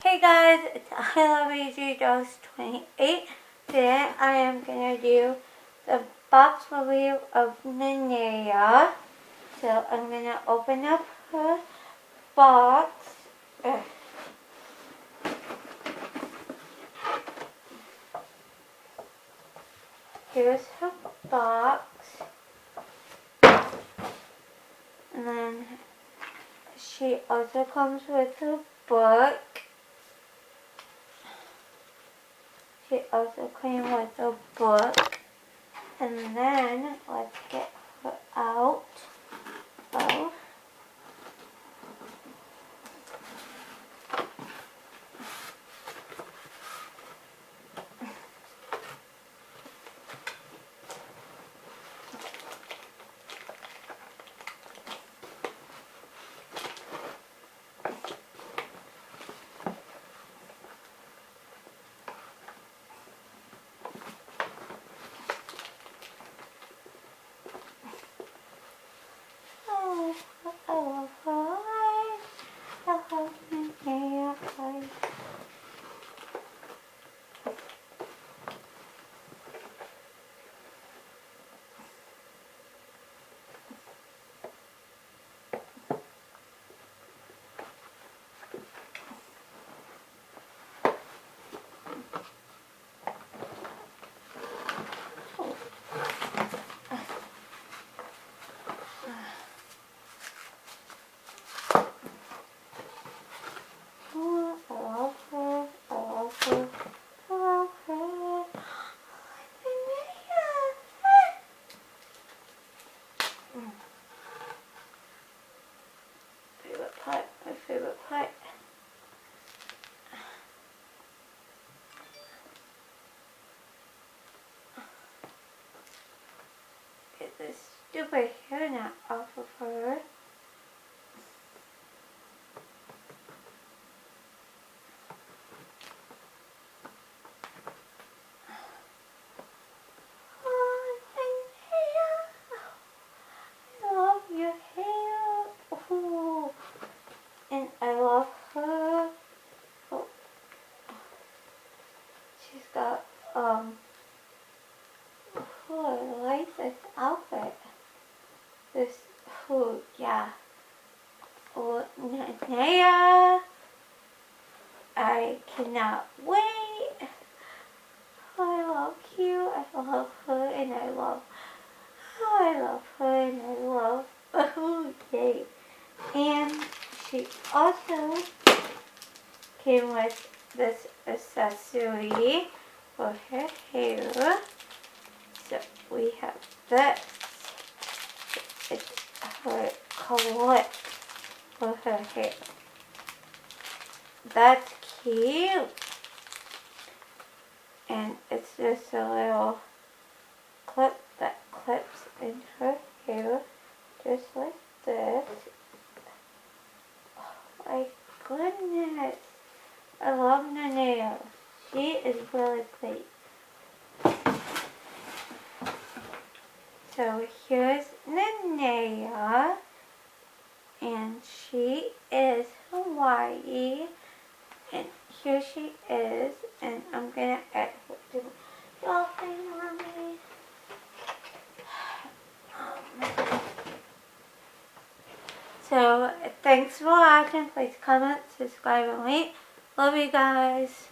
Hey guys, it's ILoveAG28. Today I am going to do the box review of Nanea. So I'm going to open up her box. Here's her box. And then she also comes with a book. She also came with a book. And then let's get her out. Oh. My favorite part. Get this stupid hair knot off of her. And I love her. Oh. She's got, I like this outfit. This, yeah. Oh, Nanea. I cannot wait. I love you. I love her and I love her and I love, oh, yay. And she also came with this accessory for her hair. So we have this. It's her clip for her hair. That's cute. And it's just a little clip that clips in her hair, just like this. Oh my goodness. I love Nanea. She is really great. So here's Nanea. And she is Hawaii. And here she is. And I'm going to add her to dolphin mommy. So thanks for watching. Please comment, subscribe, and rate. Love you guys.